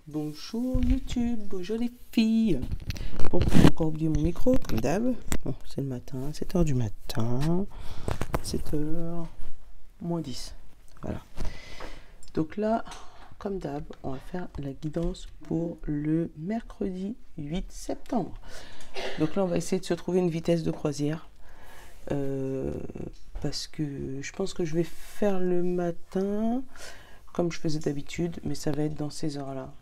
Bonjour YouTube, bonjour les filles. Bon, j'ai encore oublié mon micro, comme d'hab. Bon, c'est le matin, 7h du matin. 7h moins 10. Voilà. Donc là, comme d'hab, on va faire la guidance pour le mercredi 8 septembre. Donc là, on va essayer de se trouver une vitesse de croisière. Parce que je pense que je vais faire le matin comme je faisais d'habitude, mais ça va être dans ces heures-là.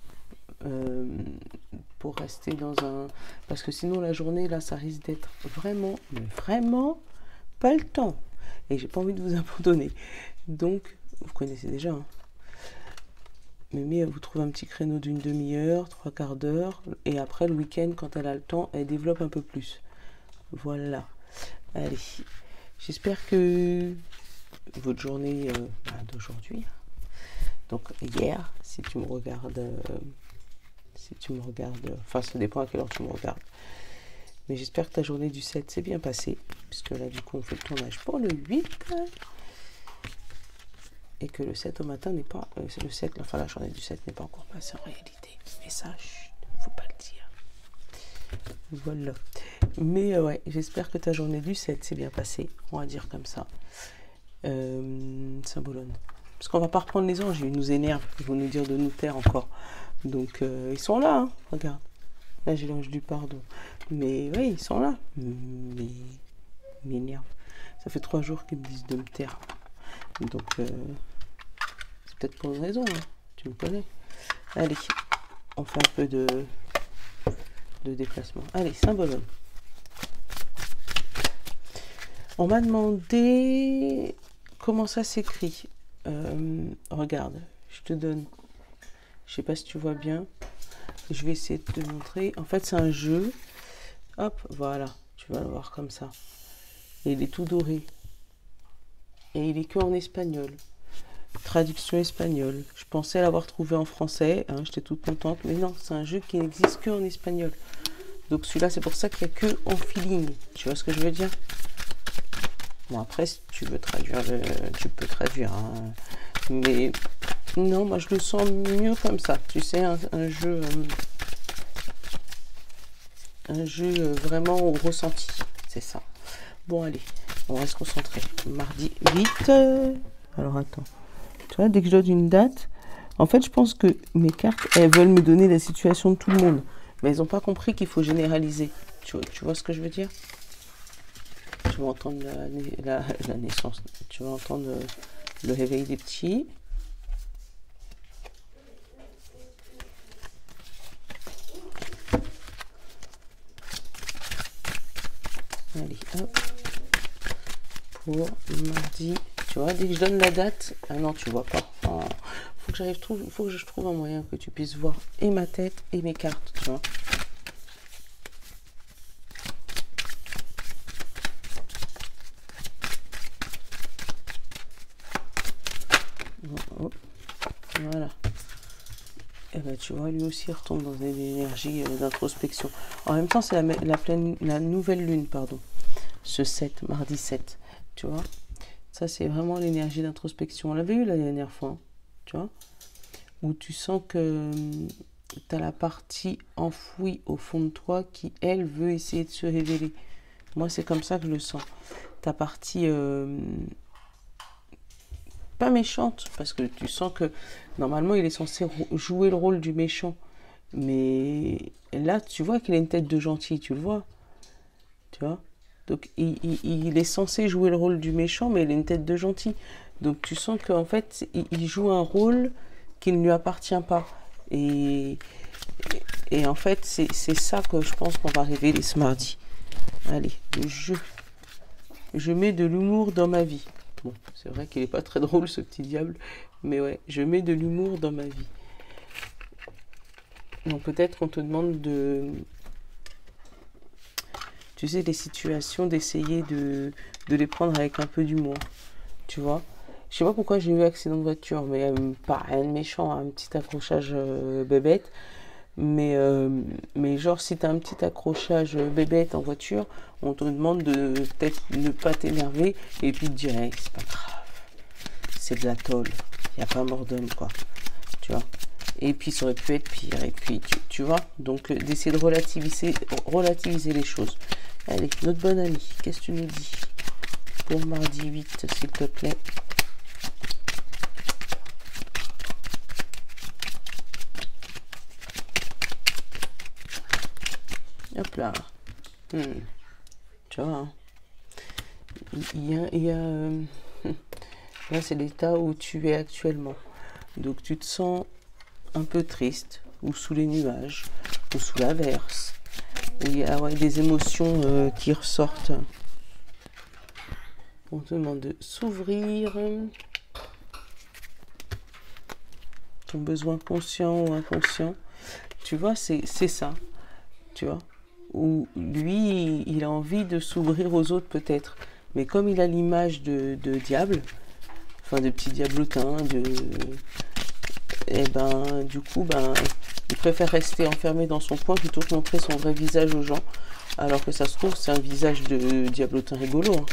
Pour rester dans un... Parce que sinon, la journée, là, ça risque d'être vraiment, mais vraiment pas le temps. Et j'ai pas envie de vous abandonner. Donc, vous connaissez déjà, hein. Mémé, elle vous trouve un petit créneau d'une demi-heure, 3/4 d'heure. Et après, le week-end, quand elle a le temps, elle développe un peu plus. Voilà. Allez. J'espère que votre journée d'aujourd'hui... Donc hier, si tu me regardes, enfin ça dépend à quelle heure tu me regardes. Mais j'espère que ta journée du 7 s'est bien passée, puisque là du coup on fait le tournage pour le 8. Et que le 7 au matin n'est pas, le 7, enfin la journée du 7 n'est pas encore passée en réalité. Mais ça, faut pas le dire. Voilà. Mais ouais, j'espère que ta journée du 7 s'est bien passée, on va dire comme ça. Saint-Bologne. Parce qu'on va pas reprendre les anges, ils nous énervent, ils vont nous dire de nous taire encore. Donc ils sont là, hein, regarde. Là j'ai l'ange du pardon. Mais oui, ils sont là. Mais ils m'énervent. Ça fait 3 jours qu'ils me disent de me taire. Donc c'est peut-être pour une raison, hein. Tu me connais. Allez, on fait un peu de déplacement. Allez, Saint-Bologne. On m'a demandé comment ça s'écrit. Regarde, je te donne, je sais pas si tu vois bien, je vais essayer de te montrer. En fait c'est un jeu, hop, voilà, tu vas le voir comme ça, et il est tout doré, et il est que en espagnol, traduction espagnole. Je pensais l'avoir trouvé en français, hein, j'étais toute contente, mais non, c'est un jeu qui n'existe que en espagnol. Donc celui-là, c'est pour ça qu'il n'y a que en feeling, tu vois ce que je veux dire? Bon, après, si tu veux traduire, tu peux traduire, hein. Mais non, moi je le sens mieux comme ça. Tu sais, un jeu vraiment au ressenti. C'est ça. Bon, allez, on va se concentrer. Mardi 8. Alors attends. Tu vois, dès que je donne une date, en fait, je pense que mes cartes, elles veulent me donner la situation de tout le monde. Mais elles n'ont pas compris qu'il faut généraliser. Tu vois ce que je veux dire? Tu vas entendre la naissance, tu vas entendre le réveil des petits. Allez, hop. Pour mardi, tu vois, dès que je donne la date, ah non, tu vois pas. Oh, faut que je trouve un moyen que tu puisses voir et ma tête et mes cartes, tu vois. Voilà. Et ben tu vois, lui aussi il retombe dans une énergie d'introspection. En même temps, c'est la nouvelle lune, pardon. Ce 7, mardi 7. Tu vois, ça c'est vraiment l'énergie d'introspection. On l'avait eu la dernière fois, hein, tu vois, où tu sens que tu as la partie enfouie au fond de toi qui, elle, veut essayer de se révéler. Moi, c'est comme ça que je le sens. Ta partie... pas méchante, parce que tu sens que normalement il est censé jouer le rôle du méchant, mais là tu vois qu'il a une tête de gentil, tu le vois, tu vois, donc il est censé jouer le rôle du méchant, mais il a une tête de gentil, donc tu sens qu'en fait il joue un rôle qui ne lui appartient pas, et en fait c'est ça que je pense qu'on va révéler ce mardi. Allez, je mets de l'humour dans ma vie. Bon, c'est vrai qu'il n'est pas très drôle ce petit diable, mais ouais, je mets de l'humour dans ma vie. Donc peut-être qu'on te demande de... Tu sais, les situations, d'essayer de les prendre avec un peu d'humour, tu vois. Je sais pas pourquoi j'ai eu accident de voiture, mais pas rien de méchant, un petit accrochage bébête. Mais genre, si tu as un petit accrochage bébête en voiture, on te demande de peut-être ne pas t'énerver et puis de dire, hey, c'est pas grave, c'est de la tôle, il n'y a pas mort d'homme, quoi. Tu vois. Et puis ça aurait pu être pire. Et puis tu vois, donc d'essayer de relativiser les choses. Allez, notre bonne amie, qu'est-ce que tu nous dis pour mardi 8, s'il te plaît? Hop là. Tu vois, hein. Là, c'est l'état où tu es actuellement. Donc, tu te sens un peu triste, ou sous les nuages, ou sous l'averse. Il y a des émotions qui ressortent. On te demande de s'ouvrir. Ton besoin conscient ou inconscient. Tu vois, c'est ça. Tu vois, où lui, il a envie de s'ouvrir aux autres peut-être. Mais comme il a l'image de diable, enfin de petit diablotin, et ben du coup, il préfère rester enfermé dans son coin plutôt que montrer son vrai visage aux gens. Alors que ça se trouve, c'est un visage de diablotin rigolo. Hein.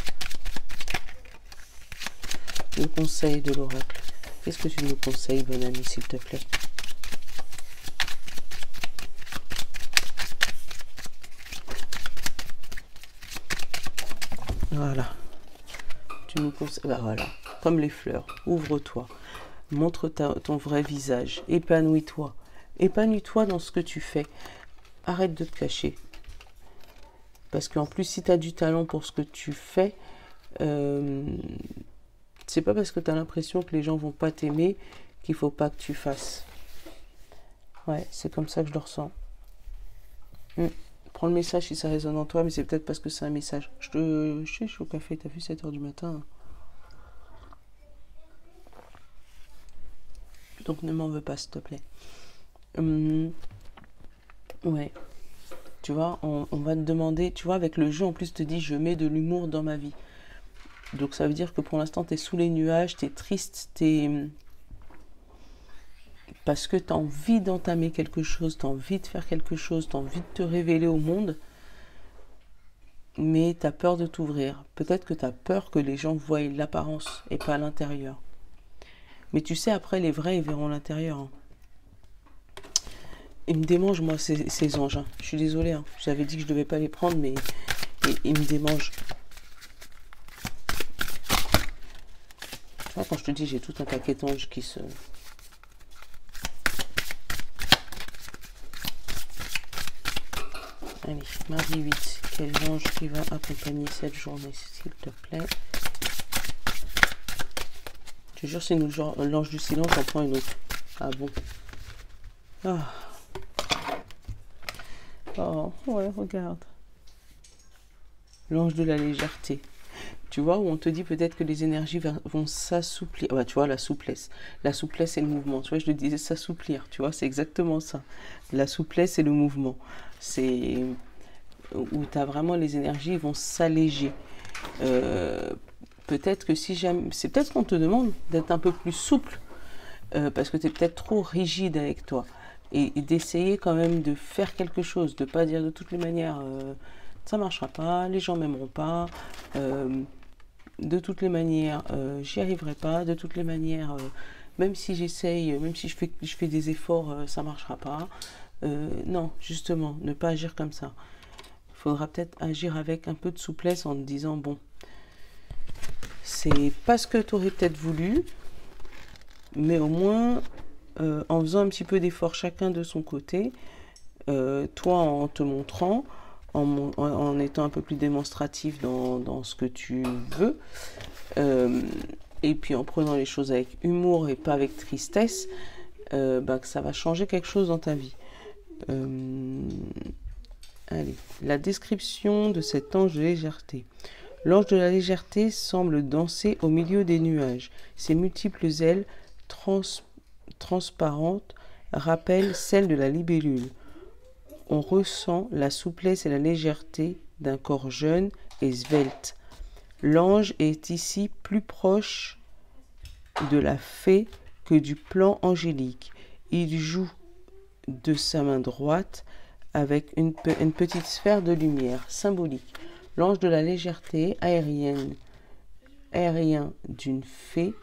Le conseil de l'oracle. Qu'est-ce que tu nous conseilles, bonne amie, s'il te plaît? Voilà. Tu nous conseilles. Voilà. Comme les fleurs. Ouvre-toi. Montre ton vrai visage. Épanouis-toi. Épanouis-toi dans ce que tu fais. Arrête de te cacher. Parce qu'en plus, si tu as du talent pour ce que tu fais, c'est pas parce que tu as l'impression que les gens vont pas t'aimer qu'il faut pas que tu fasses. Ouais, c'est comme ça que je le ressens. Prends le message si ça résonne en toi, mais c'est peut-être parce que c'est un message. Je suis au café, t'as vu, 7h du matin. Donc ne m'en veux pas, s'il te plaît. Ouais. Tu vois, on va te demander, tu vois, avec le jeu, en plus, te dit, je mets de l'humour dans ma vie. Donc ça veut dire que pour l'instant, tu es sous les nuages, tu es triste, parce que tu as envie d'entamer quelque chose, tu as envie de faire quelque chose, tu as envie de te révéler au monde, mais tu as peur de t'ouvrir. Peut-être que tu as peur que les gens voient l'apparence et pas l'intérieur. Mais tu sais, après, les vrais, ils verront l'intérieur. Hein. Ils me démangent, moi, ces anges. Hein. Je suis désolée. Hein. J'avais dit que je ne devais pas les prendre, mais ils me démangent. Tu vois, quand je te dis, j'ai tout un paquet d'anges qui se... Allez, mardi 8. Quel ange qui va accompagner cette journée, s'il te plaît? Je te jure, c'est l'ange du silence, j'en prends une autre. Ah bon? Ah. Oh, ouais, regarde. L'ange de la légèreté. Tu vois, où on te dit peut-être que les énergies vont s'assouplir. Bah, tu vois, la souplesse. La souplesse et le mouvement. Tu vois, je te disais s'assouplir. Tu vois, c'est exactement ça. La souplesse et le mouvement. C'est où tu as vraiment les énergies vont s'alléger. Peut-être que si jamais... C'est peut-être qu'on te demande d'être un peu plus souple. Parce que tu es peut-être trop rigide avec toi. Et d'essayer quand même de faire quelque chose. De ne pas dire de toutes les manières... ça ne marchera pas, les gens m'aimeront pas, de toutes les manières, j'y arriverai pas, de toutes les manières, même si j'essaye, même si je fais des efforts, ça ne marchera pas. Non, justement, ne pas agir comme ça. Il faudra peut-être agir avec un peu de souplesse en te disant, bon, c'est pas ce que tu aurais peut-être voulu, mais au moins, en faisant un petit peu d'effort chacun de son côté, toi en te montrant, en étant un peu plus démonstratif dans ce que tu veux, et puis en prenant les choses avec humour et pas avec tristesse, que ça va changer quelque chose dans ta vie. Allez, la description de cet ange de légèreté. L'ange de la légèreté semble danser au milieu des nuages. Ses multiples ailes transparentes rappellent celles de la libellule. On ressent la souplesse et la légèreté d'un corps jeune et svelte. L'ange est ici plus proche de la fée que du plan angélique. Il joue de sa main droite avec une petite sphère de lumière symbolique. L'ange de la légèreté aérien d'une fée,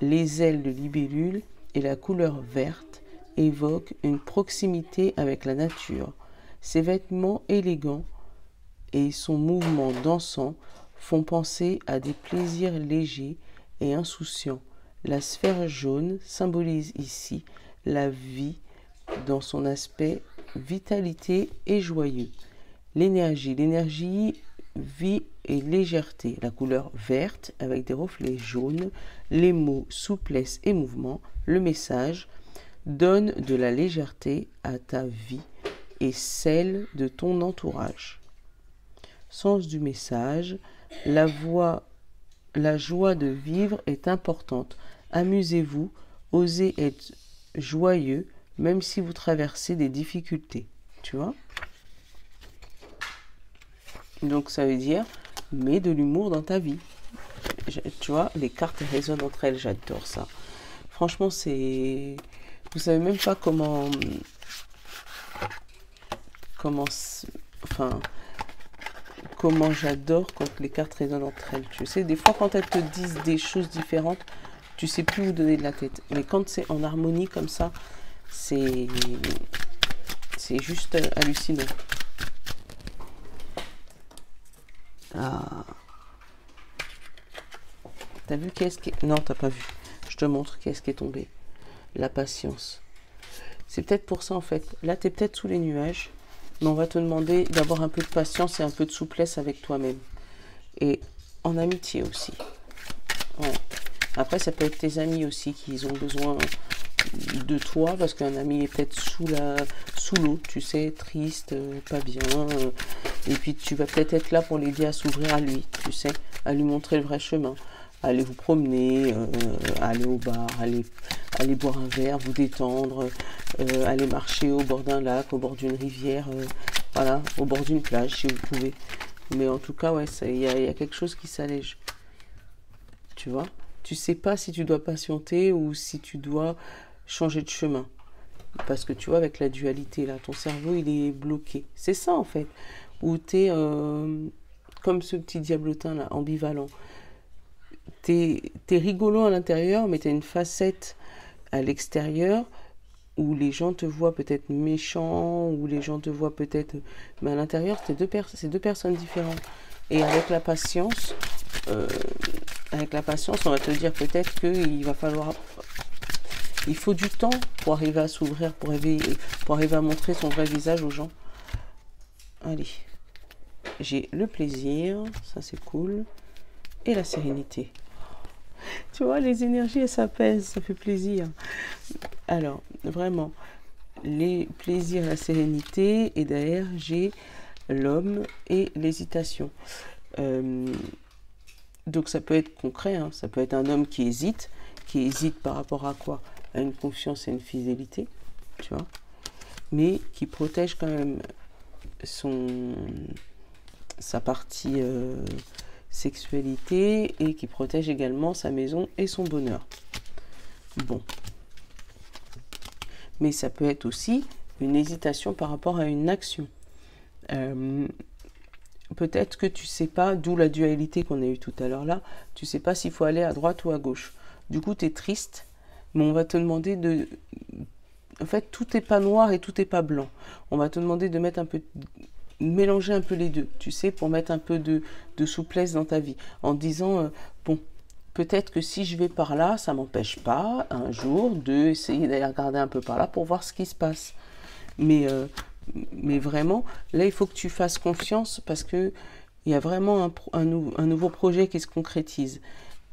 les ailes de libellule et la couleur verte évoquent une proximité avec la nature. Ses vêtements élégants et son mouvement dansant font penser à des plaisirs légers et insouciants. La sphère jaune symbolise ici la vie dans son aspect vitalité et joyeux. L'énergie, vie et légèreté. La couleur verte avec des reflets jaunes, les mots souplesse et mouvement. Le message: donne de la légèreté à ta vie et celle de ton entourage. Sens du message: la joie de vivre est importante. Amusez-vous, osez être joyeux, même si vous traversez des difficultés. Tu vois? Donc ça veut dire, mets de l'humour dans ta vie. Tu vois, les cartes résonnent entre elles, j'adore ça. Franchement, c'est... Vous savez même pas comment... Comment j'adore quand les cartes résonnent entre elles. Tu sais, des fois, quand elles te disent des choses différentes, tu sais plus où donner de la tête. Mais quand c'est en harmonie comme ça, c'est juste hallucinant. Ah. T'as vu qu'est-ce qui est... Non, t'as pas vu. Je te montre qu'est-ce qui est tombé. La patience. C'est peut-être pour ça, en fait. Là, t'es peut-être sous les nuages, mais on va te demander d'avoir un peu de patience et un peu de souplesse avec toi-même. Et en amitié aussi. Ouais. Après, ça peut être tes amis aussi qui ont besoin de toi, parce qu'un ami est peut-être sous l'eau, tu sais, triste, pas bien, et puis tu vas peut-être être là pour l'aider à s'ouvrir à lui, tu sais, à lui montrer le vrai chemin, aller vous promener, aller au bar, aller boire un verre, vous détendre, aller marcher au bord d'un lac, au bord d'une rivière, voilà, au bord d'une plage si vous pouvez. Mais en tout cas, ouais, il y a quelque chose qui s'allège, tu vois. Tu sais pas si tu dois patienter ou si tu dois changer de chemin. Parce que tu vois, avec la dualité, là, ton cerveau, il est bloqué. C'est ça, en fait. Où tu es comme ce petit diablotin, là, ambivalent. T'es rigolo à l'intérieur, mais tu as une facette à l'extérieur où les gens te voient peut-être méchant, où les gens te voient peut-être... Mais à l'intérieur, c'est deux personnes différentes. Et avec la patience... on va te dire peut-être qu'il va falloir... Il faut du temps pour arriver à s'ouvrir, pour arriver à montrer son vrai visage aux gens. Allez. J'ai le plaisir, ça c'est cool. Et la sérénité. Tu vois, les énergies, elles s'apaisent, ça fait plaisir. Alors, vraiment, les plaisirs, la sérénité. Et derrière, j'ai l'homme et l'hésitation. Donc ça peut être concret, hein. Ça peut être un homme qui hésite par rapport à quoi? À une confiance et une fidélité, tu vois, mais qui protège quand même sa partie sexualité et qui protège également sa maison et son bonheur. Bon. Mais ça peut être aussi une hésitation par rapport à une action. Peut-être que tu sais pas, d'où la dualité qu'on a eue tout à l'heure là, tu sais pas s'il faut aller à droite ou à gauche. Du coup, tu es triste, mais on va te demander de... En fait, tout n'est pas noir et tout n'est pas blanc. On va te demander de mettre un peu... mélanger un peu les deux, tu sais, pour mettre un peu de souplesse dans ta vie. En disant, bon, peut-être que si je vais par là, ça m'empêche pas, un jour, d'essayer d'aller regarder un peu par là pour voir ce qui se passe. Mais vraiment, là, il faut que tu fasses confiance parce que il y a vraiment un nouveau projet qui se concrétise.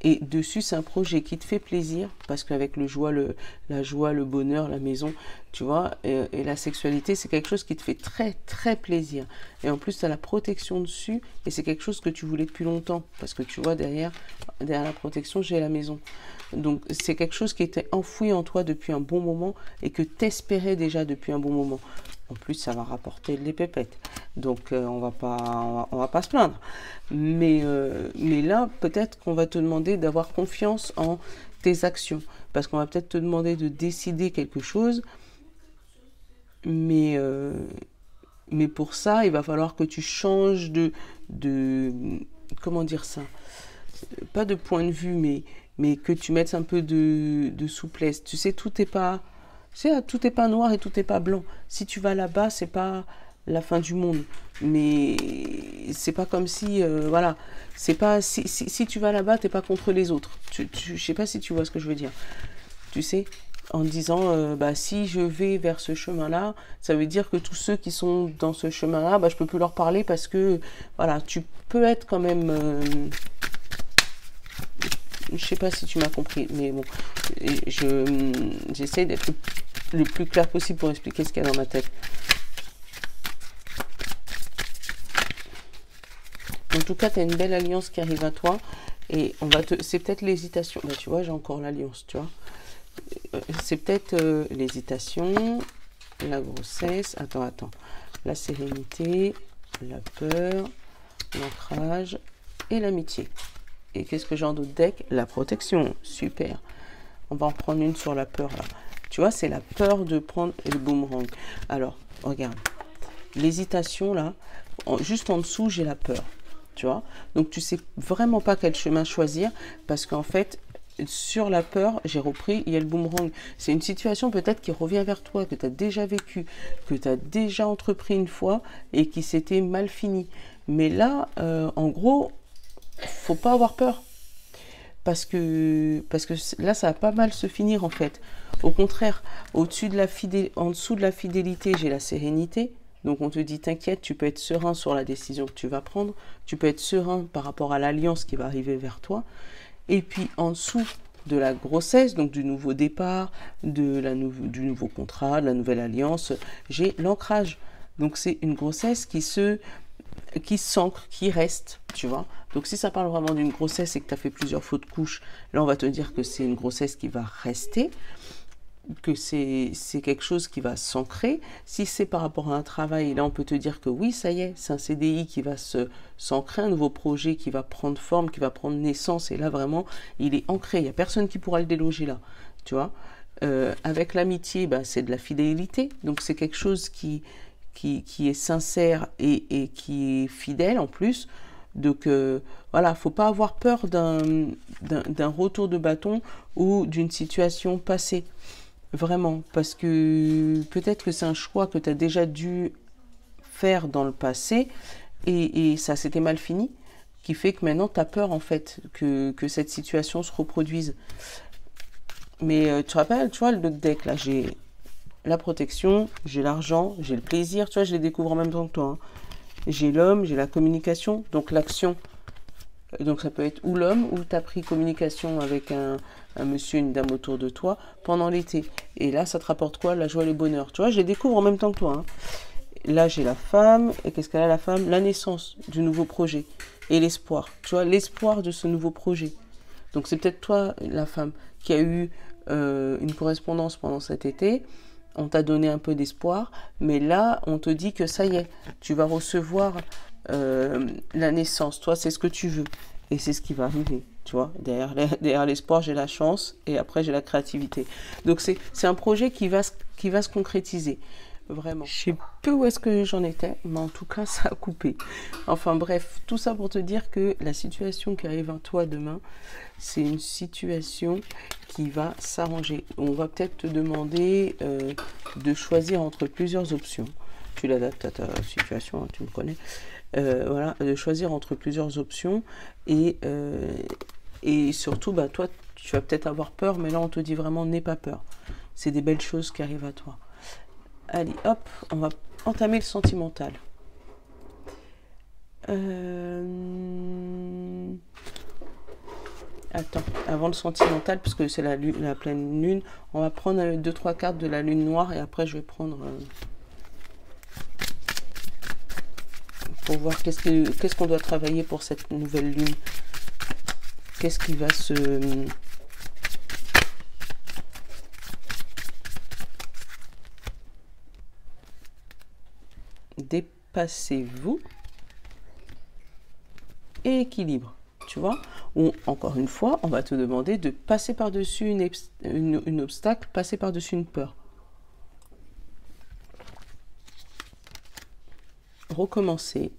Et dessus, c'est un projet qui te fait plaisir, parce qu'avec la joie, le bonheur, la maison, tu vois, et la sexualité, c'est quelque chose qui te fait très, très plaisir. Et en plus, tu as la protection dessus, et c'est quelque chose que tu voulais depuis longtemps, parce que tu vois, derrière la protection, j'ai la maison. Donc, c'est quelque chose qui était enfoui en toi depuis un bon moment, et que tu espérais déjà depuis un bon moment. En plus, ça va rapporter des pépettes. Donc, on va pas se plaindre. Mais là, peut-être qu'on va te demander d'avoir confiance en tes actions. Parce qu'on va peut-être te demander de décider quelque chose. Mais pour ça, il va falloir que tu changes de comment dire ça? Pas de point de vue, mais que tu mettes un peu de souplesse. Tu sais, tout n'est pas C'est, tout n'est pas noir et tout n'est pas blanc. Si tu vas là-bas, c'est pas la fin du monde. Mais c'est pas comme si, voilà, c'est pas, si tu vas là-bas, t'es pas contre les autres. Je sais pas si tu vois ce que je veux dire. Tu sais, en disant, bah, si je vais vers ce chemin-là, ça veut dire que tous ceux qui sont dans ce chemin-là, bah, je peux plus leur parler parce que, voilà, tu peux être quand même... je sais pas si tu m'as compris, mais bon, j'essaie d'être le plus clair possible pour expliquer ce qu'il y a dans ma tête. En tout cas, tu as une belle alliance qui arrive à toi et on va te... C'est peut-être l'hésitation. Bah, tu vois, j'ai encore l'alliance, tu vois. C'est peut-être l'hésitation, la grossesse. Attends. La sérénité, la peur, l'ancrage et l'amitié. Et qu'est-ce que j'ai en d'autres deck? La protection. Super. On va en prendre une sur la peur là. Tu vois, c'est la peur de prendre le boomerang. Alors, regarde. L'hésitation là, juste en dessous, j'ai la peur. Tu vois, donc tu sais vraiment pas quel chemin choisir parce qu'en fait sur la peur j'ai repris, il y a le boomerang, c'est une situation peut-être qui revient vers toi, que tu as déjà vécu, que tu as déjà entrepris une fois et qui s'était mal fini, mais là en gros faut pas avoir peur parce que là ça va pas mal se finir en fait. Au contraire, en dessous de la fidélité j'ai la sérénité. Donc on te dit, t'inquiète, tu peux être serein sur la décision que tu vas prendre, tu peux être serein par rapport à l'alliance qui va arriver vers toi. Et puis en dessous de la grossesse, donc du nouveau départ, du nouveau contrat, de la nouvelle alliance, j'ai l'ancrage. Donc c'est une grossesse qui s'ancre, qui reste, tu vois. Donc si ça parle vraiment d'une grossesse et que tu as fait plusieurs fausses couches, là on va te dire que c'est une grossesse qui va rester, que c'est quelque chose qui va s'ancrer. Si c'est par rapport à un travail, là on peut te dire que oui, ça y est, c'est un CDI qui va s'ancrer, un nouveau projet qui va prendre forme, qui va prendre naissance, et là vraiment, il est ancré, il n'y a personne qui pourra le déloger là, tu vois. Avec l'amitié, bah, c'est de la fidélité, donc c'est quelque chose qui est sincère et qui est fidèle en plus. Donc voilà, faut pas avoir peur d'un retour de bâton ou d'une situation passée. Vraiment, parce que peut-être que c'est un choix que tu as déjà dû faire dans le passé et ça s'était mal fini, qui fait que maintenant tu as peur en fait que cette situation se reproduise. Mais tu te rappelles, tu vois, le deck là, j'ai la protection, j'ai l'argent, j'ai le plaisir, tu vois, je les découvre en même temps que toi. Hein. J'ai l'homme, j'ai la communication, donc l'action. Donc ça peut être ou l'homme, ou tu as pris communication avec un monsieur, une dame autour de toi pendant l'été. Et là, ça te rapporte quoi? La joie et le bonheur. Tu vois, je les découvre en même temps que toi. Hein. Là, j'ai la femme. Et qu'est-ce qu'elle a, la femme? La naissance du nouveau projet. Et l'espoir. Tu vois, l'espoir de ce nouveau projet. Donc c'est peut-être toi, la femme, qui a eu une correspondance pendant cet été. On t'a donné un peu d'espoir. Mais là, on te dit que ça y est, tu vas recevoir... la naissance, toi c'est ce que tu veux et c'est ce qui va arriver, tu vois, derrière l'espoir j'ai la chance et après j'ai la créativité, donc c'est un projet qui va se concrétiser, vraiment. Je sais peu où est-ce que j'en étais, mais en tout cas ça a coupé. Enfin bref, tout ça pour te dire que la situation qui arrive à toi demain, c'est une situation qui va s'arranger. On va peut-être te demander de choisir entre plusieurs options. Tu l'adaptes à ta situation, hein, tu me connais. Voilà, de choisir entre plusieurs options et surtout, bah, toi, tu vas peut-être avoir peur, mais là, on te dit vraiment, n'aie pas peur. C'est des belles choses qui arrivent à toi. Allez, hop, on va entamer le sentimental. Attends, avant le sentimental, parce que c'est la pleine lune, on va prendre 2-3 cartes de la lune noire et après, je vais prendre... pour voir qu'est-ce qu'on doit travailler pour cette nouvelle lune. Qu'est-ce qui va se... Dépassez-vous. Et équilibre. Tu vois? Ou, encore une fois, on va te demander de passer par-dessus une obstacle, passer par-dessus une peur. Recommencer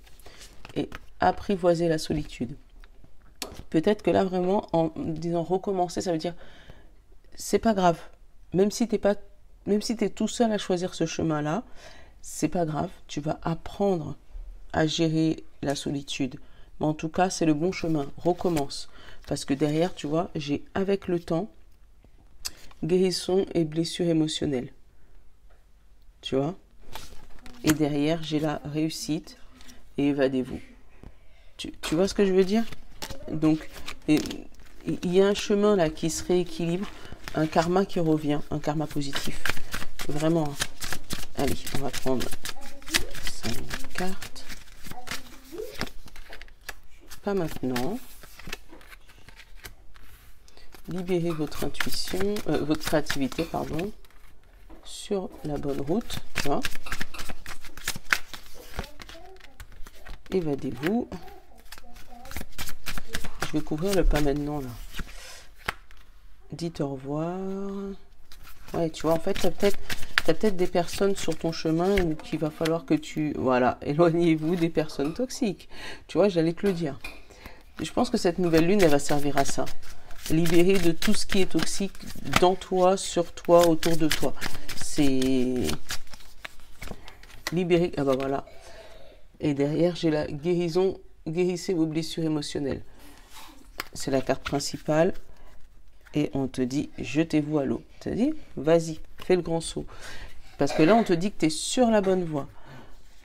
et apprivoiser la solitude. Peut-être que là vraiment en disant recommencer, ça veut dire c'est pas grave, même si t'es pas même si tu es tout seul à choisir ce chemin-là, c'est pas grave, tu vas apprendre à gérer la solitude. Mais en tout cas, c'est le bon chemin. Recommence. Parce que derrière, tu vois, j'ai avec le temps guérison et blessure émotionnelle. Tu vois? Et derrière, j'ai la réussite et évadez-vous. Tu vois ce que je veux dire? Donc, il y a un chemin là qui se rééquilibre, un karma qui revient, un karma positif. Vraiment. Allez, on va prendre 5 cartes. Pas maintenant. Libérez votre intuition, votre créativité, pardon, sur la bonne route, tu vois. Évadez-vous. Je vais couvrir le pas maintenant, là. Dites au revoir. Ouais, tu vois, en fait, t'as peut-être des personnes sur ton chemin où qu'il va falloir que tu... Voilà, éloignez-vous des personnes toxiques. Tu vois, j'allais te le dire. Je pense que cette nouvelle lune, elle va servir à ça. Libérer de tout ce qui est toxique dans toi, sur toi, autour de toi. C'est... Libérer... Ah bah voilà. Et derrière, j'ai la guérison. Guérissez vos blessures émotionnelles. C'est la carte principale. Et on te dit, jetez-vous à l'eau. Tu as dit, vas-y, fais le grand saut. Parce que là, on te dit que tu es sur la bonne voie.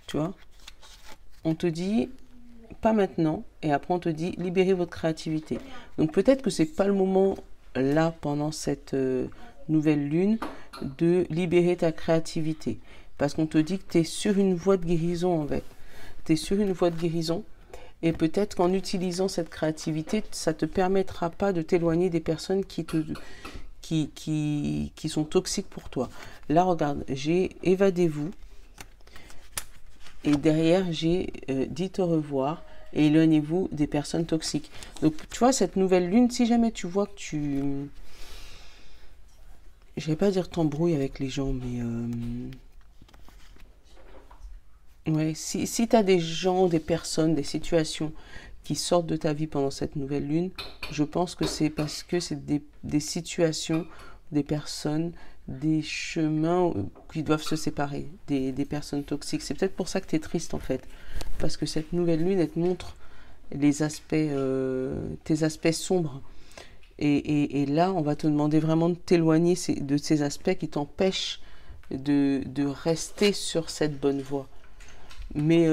Tu vois? On te dit, pas maintenant. Et après, on te dit, libérez votre créativité. Donc peut-être que c'est pas le moment, là, pendant cette nouvelle lune, de libérer ta créativité. Parce qu'on te dit que tu es sur une voie de guérison, en fait. Tu es sur une voie de guérison. Et peut-être qu'en utilisant cette créativité, ça ne te permettra pas de t'éloigner des personnes qui sont toxiques pour toi. Là, regarde, j'ai évadez-vous. Et derrière, j'ai dites au revoir et éloignez-vous des personnes toxiques. Donc, tu vois, cette nouvelle lune, si jamais tu vois que tu... Je ne vais pas dire t'embrouilles avec les gens, mais... Ouais, si tu as des gens, des personnes, des situations qui sortent de ta vie pendant cette nouvelle lune, je pense que c'est parce que c'est des situations, des personnes, des chemins qui doivent se séparer, des personnes toxiques. C'est peut-être pour ça que tu es triste en fait. Parce que cette nouvelle lune, elle te montre les aspects, tes aspects sombres. Et là, on va te demander vraiment de t'éloigner de ces aspects qui t'empêchent de rester sur cette bonne voie. Mais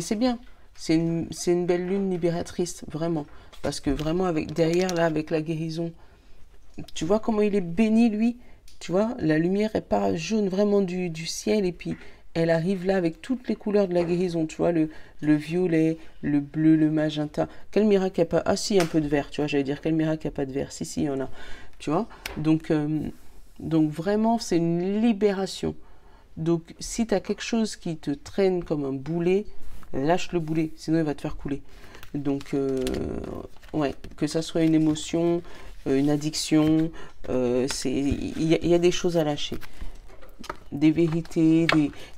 c'est bien. C'est une belle lune libératrice, vraiment. Parce que vraiment, derrière, là, avec la guérison, tu vois comment il est béni, lui. Tu vois, la lumière, elle part jaune vraiment du ciel. Et puis, elle arrive là avec toutes les couleurs de la guérison. Tu vois, le violet, le bleu, le magenta. Quel miracle il n'y a pas... Ah si, un peu de vert, tu vois. J'allais dire, quel miracle il n'y a pas de vert. Si, il y en a. Tu vois. Donc vraiment, c'est une libération. Donc, si tu as quelque chose qui te traîne comme un boulet, lâche le boulet, sinon il va te faire couler. Donc, ouais, que ça soit une émotion, une addiction, il y a des choses à lâcher. Des vérités,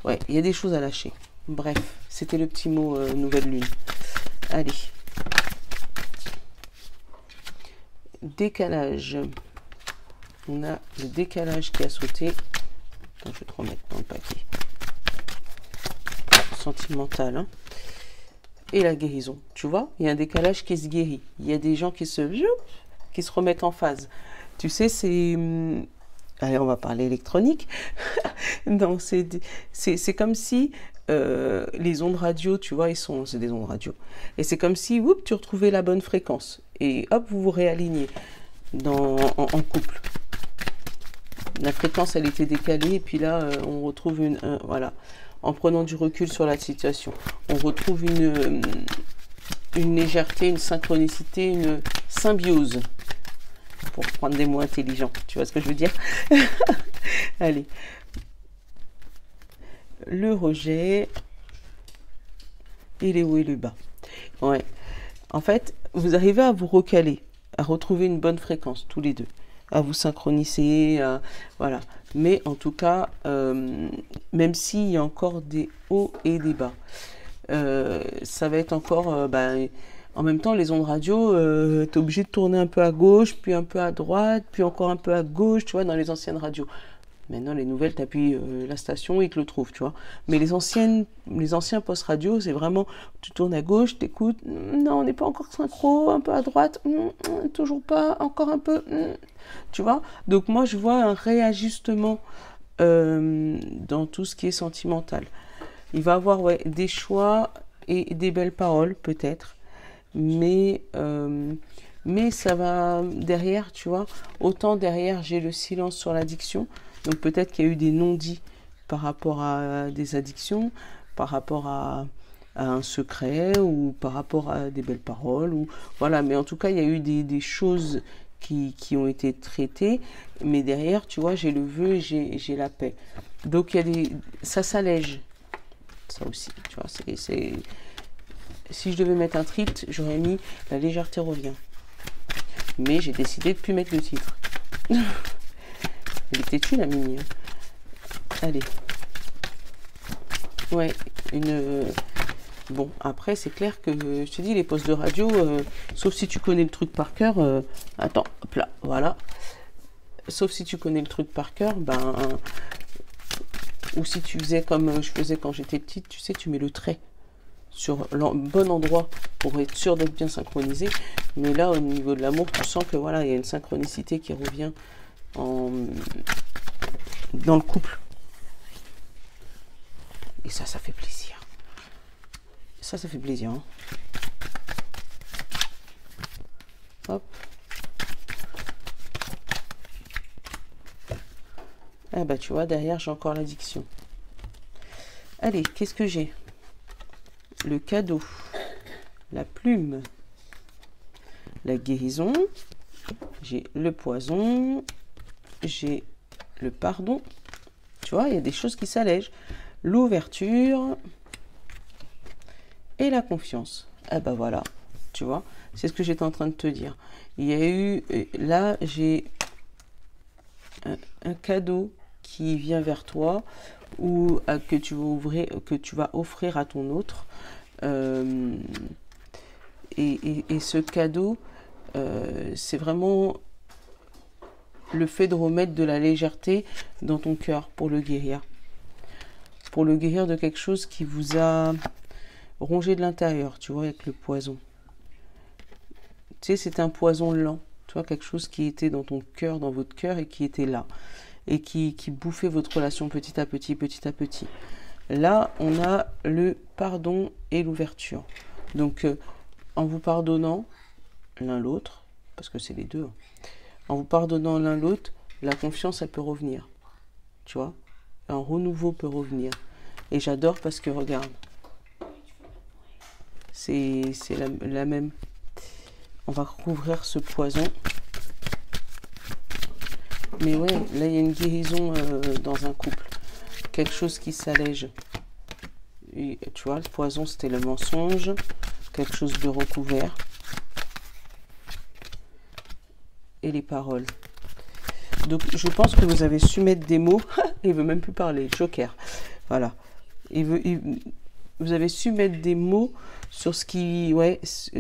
ouais, il y a des choses à lâcher. Bref, c'était le petit mot nouvelle lune. Allez. Décalage. On a le décalage qui a sauté. Attends, je vais te remettre dans le paquet. Sentimental. Hein. Et la guérison. Tu vois, il y a un décalage qui se guérit. Il y a des gens qui se remettent en phase. Tu sais, c'est... Allez, on va parler électronique. Non, c'est comme si les ondes radio, tu vois, c'est des ondes radio. Et c'est comme si, oups, tu retrouvais la bonne fréquence. Et hop, vous vous réalignez en couple. La fréquence, elle était décalée, et puis là, on retrouve voilà, en prenant du recul sur la situation, on retrouve une légèreté, une synchronicité, une symbiose, pour prendre des mots intelligents, tu vois ce que je veux dire? Allez. Le rejet, et les hauts et le bas. Ouais. En fait, vous arrivez à vous recaler, à retrouver une bonne fréquence, tous les deux. À vous synchroniser, voilà. Mais en tout cas, même s'il y a encore des hauts et des bas, ça va être encore, en même temps, les ondes radio, tu es obligé de tourner un peu à gauche, puis un peu à droite, puis encore un peu à gauche, tu vois, dans les anciennes radios. Maintenant, les nouvelles, tu appuies la station, ils te le trouvent, tu vois. Mais les anciens postes radio, c'est vraiment, tu tournes à gauche, t'écoutes, non, on n'est pas encore synchro, un peu à droite, toujours pas, encore un peu, tu vois. Donc moi, je vois un réajustement dans tout ce qui est sentimental. Il va avoir des choix et des belles paroles, peut-être, mais ça va derrière, tu vois. Autant derrière, j'ai le silence sur l'addiction. Donc peut-être qu'il y a eu des non-dits par rapport à des addictions, par rapport à un secret ou par rapport à des belles paroles. Ou, voilà, mais en tout cas, il y a eu des choses qui ont été traitées. Mais derrière, tu vois, j'ai le vœu et j'ai la paix. Donc il y a ça s'allège. Ça aussi, tu vois, si je devais mettre un titre, j'aurais mis la légèreté revient. Mais j'ai décidé de ne plus mettre le titre. Elle est têtue, la Mimi. Allez. Ouais, bon, après, c'est clair que, je te dis, les postes de radio, sauf si tu connais le truc par cœur, attends, hop là, voilà. Sauf si tu connais le truc par cœur, ou si tu faisais comme je faisais quand j'étais petite, tu sais, tu mets le trait sur le bon endroit pour être sûr d'être bien synchronisé. Mais là, au niveau de l'amour, tu sens que voilà, il y a une synchronicité qui revient dans le couple. Et ça fait plaisir. Ça fait plaisir. Hein. Hop. Ah bah tu vois, derrière, j'ai encore l'addiction. Allez, qu'est-ce que j'ai? Le cadeau, la plume, la guérison, j'ai le poison, j'ai le pardon. Tu vois, il y a des choses qui s'allègent. L'ouverture et la confiance. Ah bah voilà, tu vois, c'est ce que j'étais en train de te dire. Il y a eu, là, j'ai un cadeau qui vient vers toi ou que tu vas offrir à ton autre. Et ce cadeau, c'est vraiment le fait de remettre de la légèreté dans ton cœur pour le guérir. Pour le guérir de quelque chose qui vous a rongé de l'intérieur, tu vois, avec le poison. Tu sais, c'est un poison lent, tu vois, quelque chose qui était dans ton cœur, dans votre cœur, et qui était là. Et qui bouffait votre relation petit à petit, petit à petit. Là, on a le pardon et l'ouverture. Donc, en vous pardonnant l'un l'autre, parce que c'est les deux, hein, en vous pardonnant l'un l'autre, la confiance, elle peut revenir. Tu vois, un renouveau peut revenir. Et j'adore parce que, regarde, c'est la même. On va recouvrir ce poison. Mais ouais, là, il y a une guérison dans un couple. Quelque chose qui s'allège. Et, tu vois, le poison, c'était le mensonge. Quelque chose de recouvert. Et les paroles. Donc, je pense que vous avez su mettre des mots. Il veut même plus parler. Joker. Voilà. Vous avez su mettre des mots sur ce qui,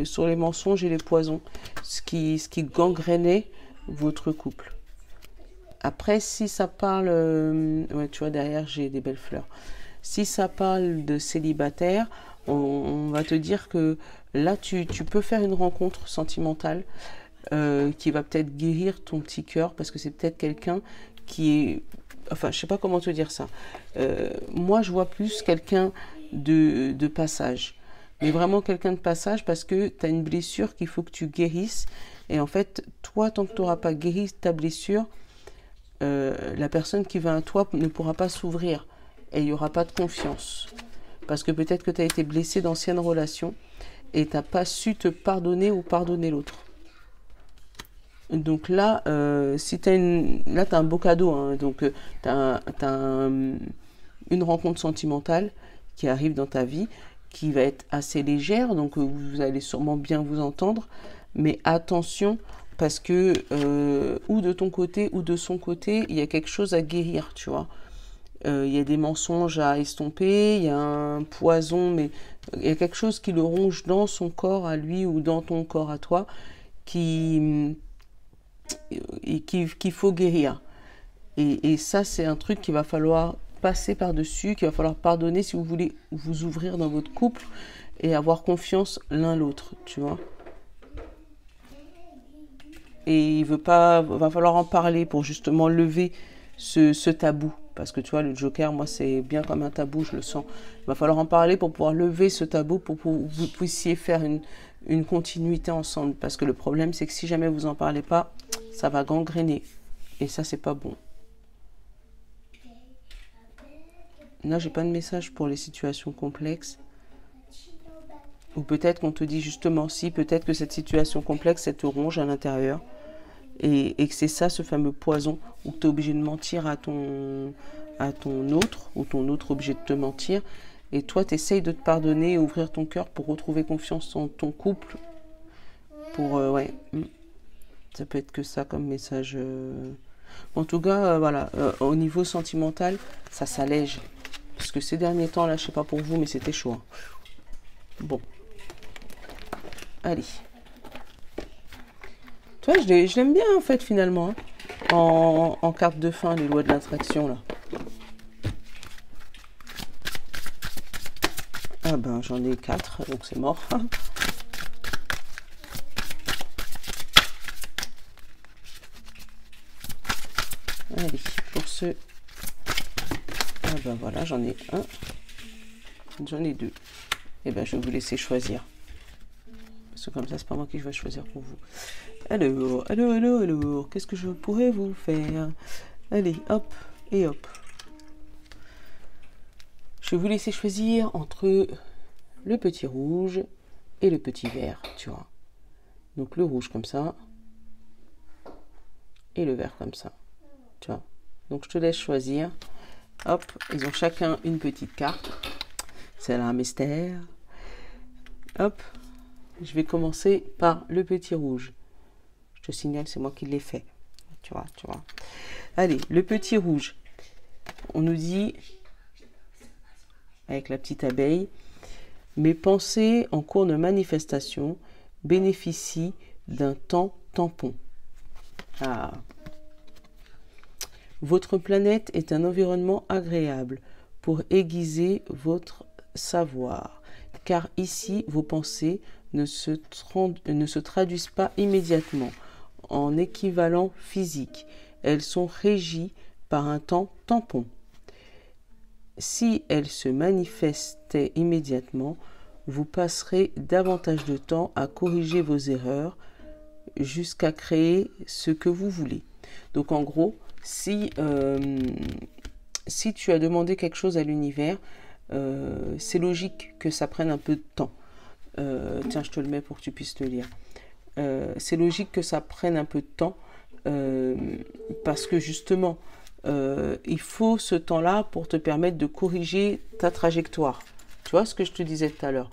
sur les mensonges et les poisons. Ce qui gangrénait votre couple. Après, si ça parle, tu vois, derrière, j'ai des belles fleurs. Si ça parle de célibataire, on va te dire que là, tu peux faire une rencontre sentimentale qui va peut-être guérir ton petit cœur, parce que c'est peut-être quelqu'un qui est... Enfin, je sais pas comment te dire ça. Moi, je vois plus quelqu'un de passage. Mais vraiment quelqu'un de passage, parce que tu as une blessure qu'il faut que tu guérisses. Et en fait, toi, tant que tu n'auras pas guéri ta blessure, la personne qui va à toi ne pourra pas s'ouvrir et il n'y aura pas de confiance. Parce que peut-être que tu as été blessé d'anciennes relations et tu n'as pas su te pardonner ou pardonner l'autre. Donc là, si tu as un beau cadeau, hein, donc tu as une rencontre sentimentale qui arrive dans ta vie, qui va être assez légère, donc vous allez sûrement bien vous entendre, mais attention, parce que ou de ton côté ou de son côté, il y a quelque chose à guérir, tu vois. Il y a des mensonges à estomper, il y a un poison, mais il y a quelque chose qui le ronge dans son corps à lui ou dans ton corps à toi qu'il faut guérir. Et ça, c'est un truc qu'il va falloir passer par-dessus, qu'il va falloir pardonner si vous voulez vous ouvrir dans votre couple et avoir confiance l'un l'autre, tu vois. Et il va falloir en parler pour justement lever ce tabou. Parce que tu vois, le Joker, moi, c'est bien comme un tabou, je le sens. Il va falloir en parler pour pouvoir lever ce tabou, pour que vous puissiez faire une continuité ensemble. Parce que le problème, c'est que si jamais vous en parlez pas, ça va gangréner. Et ça, c'est pas bon. Là, j'ai pas de message pour les situations complexes. Ou peut-être qu'on te dit justement, si, peut-être que cette situation complexe, elle te ronge à l'intérieur. Et que c'est ça, ce fameux poison, où tu es obligé de mentir à ton autre, ou ton autre obligé de te mentir. Et toi, tu essayes de te pardonner et ouvrir ton cœur pour retrouver confiance en ton couple. Pour, ouais, ça peut être que ça comme message. En tout cas, voilà, au niveau sentimental, ça s'allège. Parce que ces derniers temps, là, je sais pas pour vous, mais c'était chaud. Hein. Bon. Allez. Tu vois, je l'aime bien, en fait, finalement. Hein. En carte de fin, les lois de l'attraction, là. Ah ben, j'en ai 4, donc c'est mort. Allez, pour ce... Ah ben voilà, j'en ai 1. J'en ai 2. Et ben, je vais vous laisser choisir. Parce que comme ça, c'est pas moi qui vais choisir pour vous. Alors, qu'est-ce que je pourrais vous faire? Allez, hop, et hop. Je vais vous laisser choisir entre le petit rouge et le petit vert, tu vois. Donc le rouge comme ça, et le vert comme ça, tu vois. Donc je te laisse choisir. Hop, ils ont chacun une petite carte. C'est un mystère. Hop, je vais commencer par le petit rouge. Je te signale, c'est moi qui l'ai fait. Tu vois. Allez, le petit rouge. On nous dit, avec la petite abeille, mes pensées en cours de manifestation bénéficient d'un temps tampon. Ah. Votre planète est un environnement agréable pour aiguiser votre savoir, car ici, vos pensées ne se traduisent pas immédiatement en équivalent physique. Elles sont régies par un temps tampon. Si elles se manifestaient immédiatement, vous passerez davantage de temps à corriger vos erreurs jusqu'à créer ce que vous voulez. Donc en gros, si tu as demandé quelque chose à l'univers, c'est logique que ça prenne un peu de temps. Tiens, je te le mets pour que tu puisses le lire. C'est logique que ça prenne un peu de temps parce que justement, il faut ce temps-là pour te permettre de corriger ta trajectoire. Tu vois ce que je te disais tout à l'heure.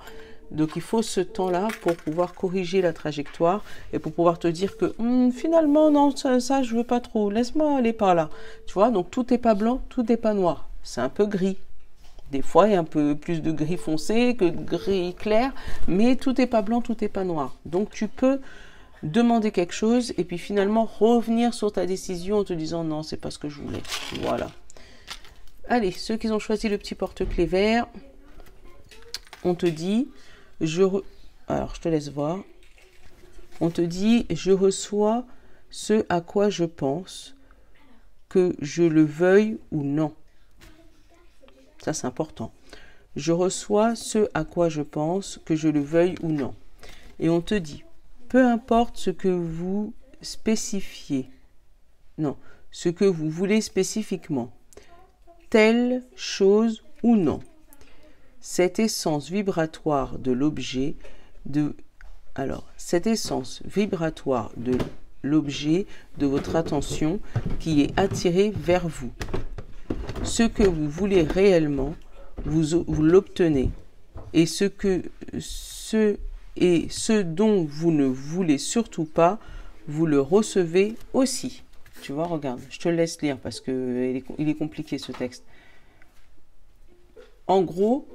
Donc il faut ce temps-là pour pouvoir corriger la trajectoire et pour pouvoir te dire que finalement non, ça je veux pas trop, laisse-moi aller par là. Tu vois, donc tout n'est pas blanc, tout n'est pas noir. C'est un peu gris. Des fois, il y a un peu plus de gris foncé que de gris clair, mais tout n'est pas blanc, tout n'est pas noir. Donc tu peux demander quelque chose et puis finalement revenir sur ta décision en te disant non, c'est pas ce que je voulais. Voilà. Allez, ceux qui ont choisi le petit porte-clés vert, on te dit, alors je te laisse voir. On te dit, je reçois ce à quoi je pense, que je le veuille ou non. Ça, c'est important. Je reçois ce à quoi je pense, que je le veuille ou non. Et on te dit, peu importe ce que vous spécifiez, non, ce que vous voulez spécifiquement, telle chose ou non, cette essence vibratoire de l'objet cette essence vibratoire de l'objet de votre attention qui est attirée vers vous. Ce que vous voulez réellement, vous l'obtenez. Et ce dont vous ne voulez surtout pas, vous le recevez aussi. Tu vois, regarde, je te laisse lire parce qu'il est compliqué ce texte. En gros,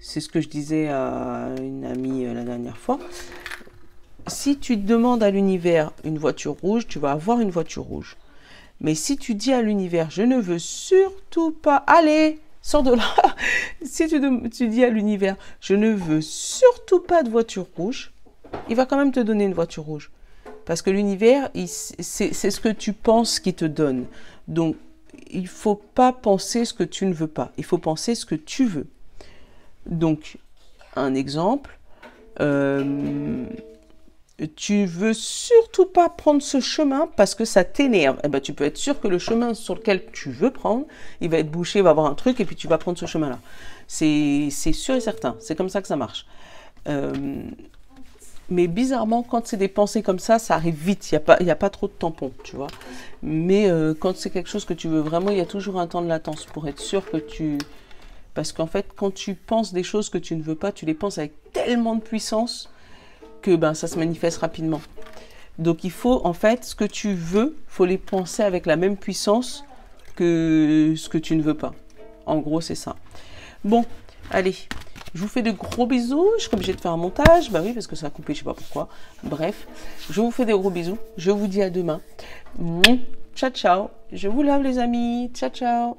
c'est ce que je disais à une amie la dernière fois. Si tu demandes à l'univers une voiture rouge, tu vas avoir une voiture rouge. Mais si tu dis à l'univers, je ne veux surtout pas, allez, sors de là. Si tu dis à l'univers, je ne veux surtout pas de voiture rouge, il va quand même te donner une voiture rouge. Parce que l'univers, c'est ce que tu penses qu'il te donne. Donc, il ne faut pas penser ce que tu ne veux pas. Il faut penser ce que tu veux. Donc, un exemple, tu veux surtout pas prendre ce chemin parce que ça t'énerve. Eh ben, tu peux être sûr que le chemin sur lequel tu veux prendre, il va être bouché, il va y avoir un truc et puis tu vas prendre ce chemin-là. C'est sûr et certain. C'est comme ça que ça marche. Mais bizarrement, quand c'est des pensées comme ça arrive vite. Il y a pas trop de tampons, tu vois. Mais quand c'est quelque chose que tu veux vraiment, il y a toujours un temps de latence pour être sûr que tu... Parce qu'en fait, quand tu penses des choses que tu ne veux pas, tu les penses avec tellement de puissance que ben, ça se manifeste rapidement. Donc il faut, en fait, ce que tu veux, il faut les penser avec la même puissance que ce que tu ne veux pas. En gros, c'est ça. Bon, allez, je vous fais de gros bisous. Je suis obligée de faire un montage. Bah oui, parce que ça a coupé, je sais pas pourquoi. Bref, je vous fais des gros bisous. Je vous dis à demain. Ciao, ciao. Je vous lave les amis. Ciao, ciao.